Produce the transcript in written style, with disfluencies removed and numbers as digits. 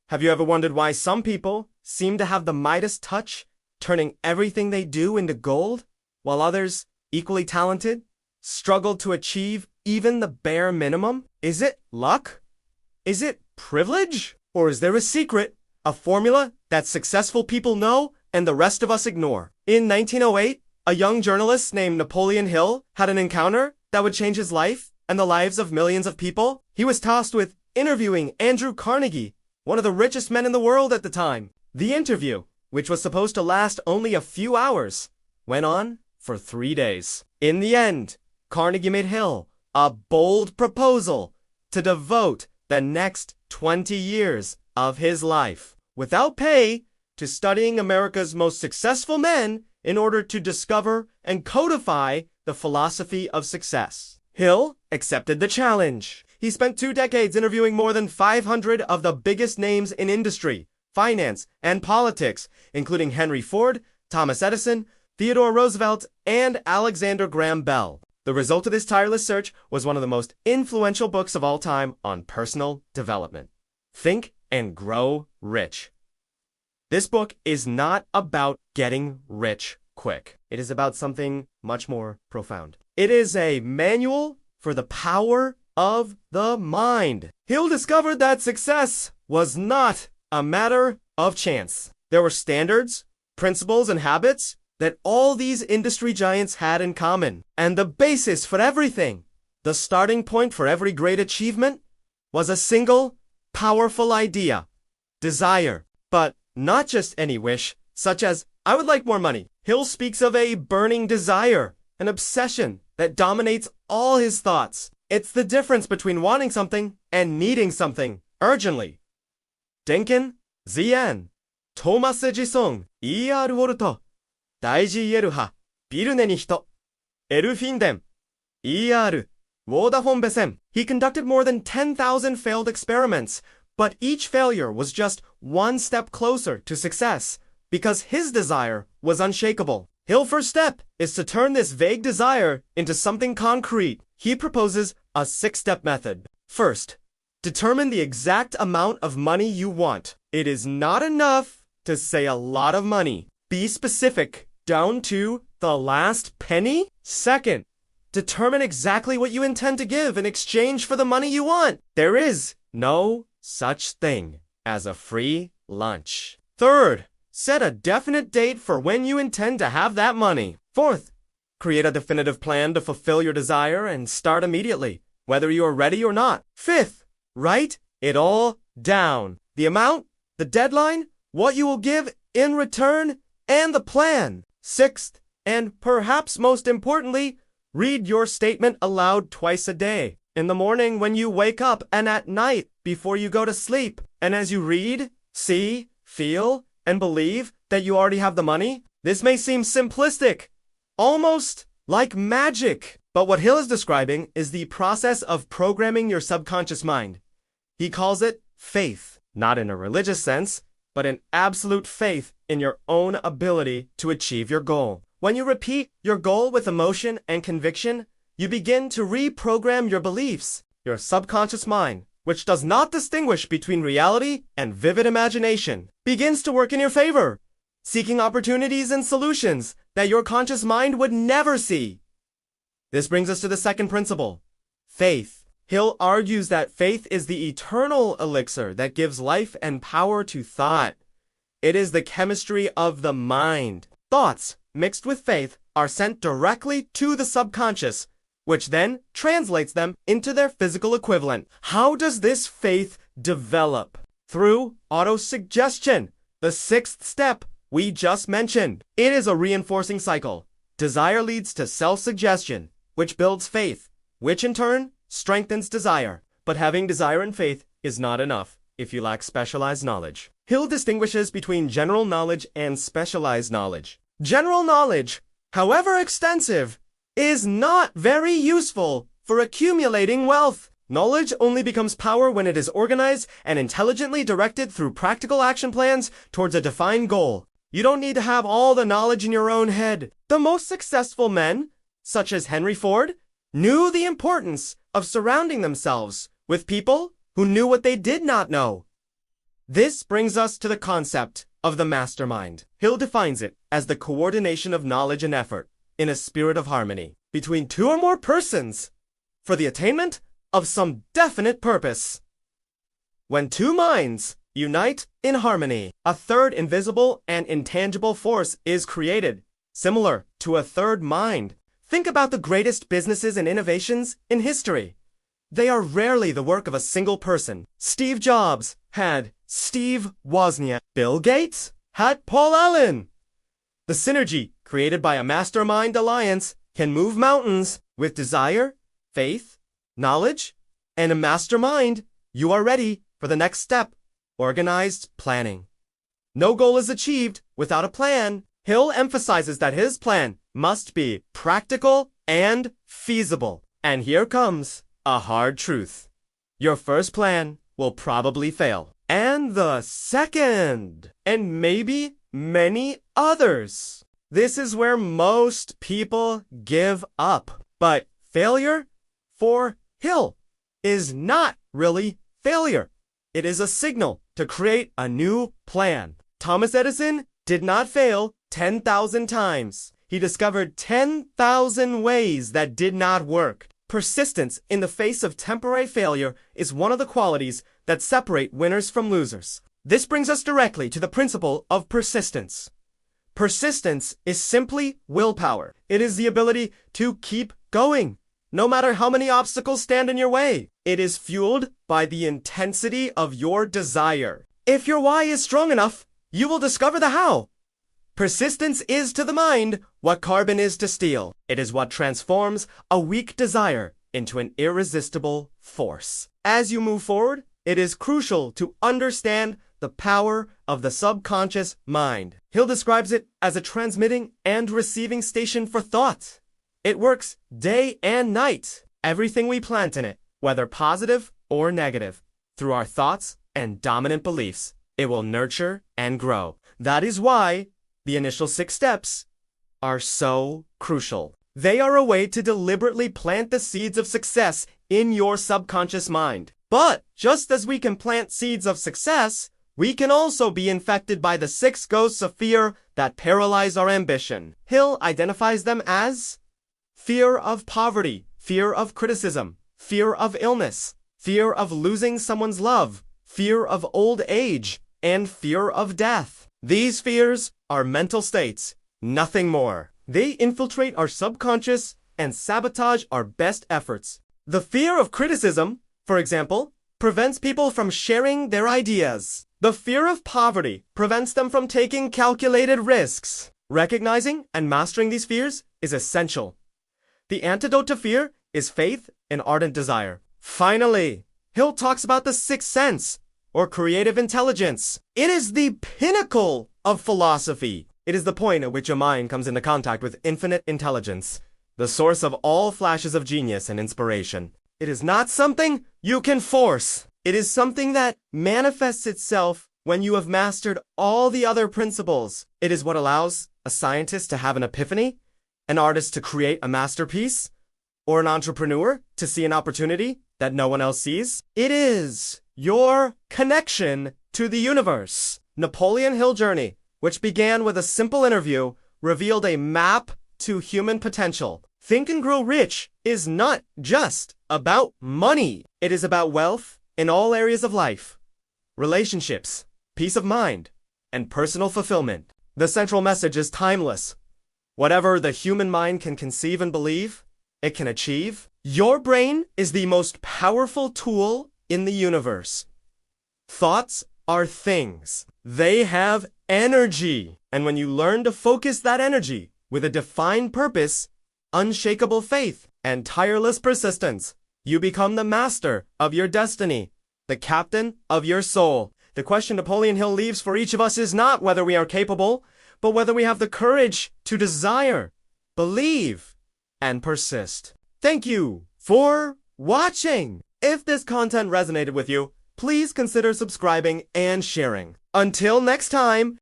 Have you ever wondered why some people seem to have the Midas touch, turning everything they do into gold, while others, equally talented, struggle to achieve even the bare minimum? Is it luck? Is it privilege? Or is there a secret, a formula that successful people know and the rest of us ignore? In 1908, a young journalist named Napoleon Hill had an encounter that would change his life and the lives of millions of people. He was tasked with interviewing Andrew Carnegie, one of the richest men in the world at the time. The interview, which was supposed to last only a few hours, went on for 3 days. In the end, Carnegie made Hill a bold proposal to devote the next 20 years of his life, without pay, to studying America's most successful men in order to discover and codify the philosophy of success. Hill accepted the challenge. He spent 2 decades interviewing more than 500 of the biggest names in industry, finance, and politics, including Henry Ford, Thomas Edison, Theodore Roosevelt, and Alexander Graham Bell. The result of this tireless search was one of the most influential books of all time on personal development. Think and Grow Rich. This book is not about getting rich quick. It is about something much more profound. It is a manual for the power of the mind. Hill discovered that success was not a matter of chance. There were standards, principles, and habits that all these industry giants had in common. And the basis for everything, the starting point for every great achievement, was a single, powerful idea: desire. But not just any wish, such as, I would like more money. Hill speaks of a burning desire, an obsession that dominates all his thoughts. It's the difference between wanting something and needing something urgently. Denken, Zien, Thomas Edison, ER ウォルト、大事言える派、ビルネに人、エルフィンデン、ER、ウォーダフォンベセン. He conducted more than 10,000 failed experiments, but each failure was just one step closer to success, because his desire was unshakable. Hill's first step is to turn this vague desire into something concrete. He proposes a 6-step method. First, determine the exact amount of money you want. It is not enough to say a lot of money. Be specific, down to the last penny. Second, determine exactly what you intend to give in exchange for the money you want. There is no such thing as a free lunch. Third, set a definite date for when you intend to have that money. Fourth, create a definitive plan to fulfill your desire and start immediately, whether you are ready or not. Fifth, write it all down. The amount, the deadline, what you will give in return, and the plan. Sixth, and perhaps most importantly, read your statement aloud twice a day. In the morning when you wake up and at night before you go to sleep. And as you read, see, feel, and believe that you already have the money, this may seem simplistic, almost like magic. But what Hill is describing is the process of programming your subconscious mind. He calls it faith, not in a religious sense, but an absolute faith in your own ability to achieve your goal. When you repeat your goal with emotion and conviction, you begin to reprogram your beliefs. Your subconscious mind, which does not distinguish between reality and vivid imagination, begins to work in your favor, seeking opportunities and solutions that your conscious mind would never see. This brings us to the second principle, faith. Hill argues that faith is the eternal elixir that gives life and power to thought. It is the chemistry of the mind. Thoughts mixed with faith are sent directly to the subconscious, which then translates them into their physical equivalent. How does this faith develop? Through autosuggestion, the 6th step we just mentioned. It is a reinforcing cycle. Desire leads to self-suggestion, which builds faith, which in turn strengthens desire. But having desire and faith is not enough if you lack specialized knowledge. Hill distinguishes between general knowledge and specialized knowledge. General knowledge, however extensive, is not very useful for accumulating wealth. Knowledge only becomes power when it is organized and intelligently directed through practical action plans towards a defined goal. You don't need to have all the knowledge in your own head. The most successful men, such as Henry Ford, knew the importance of surrounding themselves with people who knew what they did not know. This brings us to the concept of the mastermind. Hill defines it as the coordination of knowledge and effort in a spirit of harmony between two or more persons for the attainment of some definite purpose. When two minds unite in harmony, a third invisible and intangible force is created, similar to a third mind. Think about the greatest businesses and innovations in history. They are rarely the work of a single person. Steve Jobs had Steve Wozniak. Bill Gates had Paul Allen. The synergy created by a mastermind alliance can move mountains. With desire, faith, knowledge, and a mastermind, you are ready for the next step: organized planning. No goal is achieved without a plan. Hill emphasizes that his plan must be practical and feasible. And here comes a hard truth. Your first plan will probably fail. And the second, and maybe many others. This is where most people give up. But failure, for Hill, is not really failure. It is a signal to create a new plan. Thomas Edison did not fail 10,000 times. He discovered 10,000 ways that did not work. Persistence in the face of temporary failure is one of the qualities that separate winners from losers. This brings us directly to the principle of persistence. Persistence is simply willpower. It is the ability to keep going, no matter how many obstacles stand in your way. It is fueled by the intensity of your desire. If your why is strong enough, you will discover the how. Persistence is to the mind what carbon is to steel. It is what transforms a weak desire into an irresistible force. As you move forward, it is crucial to understand the power of the subconscious mind. Hill describes it as a transmitting and receiving station for thought. It works day and night. Everything we plant in it, whether positive or negative, through our thoughts and dominant beliefs, it will nurture and grow. That is why the initial 6 steps are so crucial. They are a way to deliberately plant the seeds of success in your subconscious mind. But just as we can plant seeds of success, we can also be infected by the 6 ghosts of fear that paralyze our ambition. Hill identifies them as fear of poverty, fear of criticism, fear of illness, fear of losing someone's love, fear of old age, and fear of death. These fears are mental states, nothing more. They infiltrate our subconscious and sabotage our best efforts. The fear of criticism, for example, prevents people from sharing their ideas. The fear of poverty prevents them from taking calculated risks. Recognizing and mastering these fears is essential. The antidote to fear is faith and ardent desire. Finally, Hill talks about the 6th sense, or creative intelligence. It is the pinnacle of philosophy. It is the point at which your mind comes into contact with infinite intelligence, the source of all flashes of genius and inspiration. It is not something you can force. It is something that manifests itself when you have mastered all the other principles. It is what allows a scientist to have an epiphany, an artist to create a masterpiece, or an entrepreneur to see an opportunity that no one else sees. It is your connection to the universe. Napoleon Hill Journey, which began with a simple interview, revealed a map to human potential. Think and Grow Rich is not just about money. It is about wealth in all areas of life, relationships, peace of mind, and personal fulfillment. The central message is timeless. Whatever the human mind can conceive and believe, it can achieve. Your brain is the most powerful tool in the universe. Thoughts are things. They have energy. And when you learn to focus that energy with a defined purpose, unshakable faith, and tireless persistence, you become the master of your destiny, the captain of your soul. The question Napoleon Hill leaves for each of us is not whether we are capable, but whether we have the courage to desire, believe, and persist. Thank you for watching. If this content resonated with you, please consider subscribing and sharing. Until next time,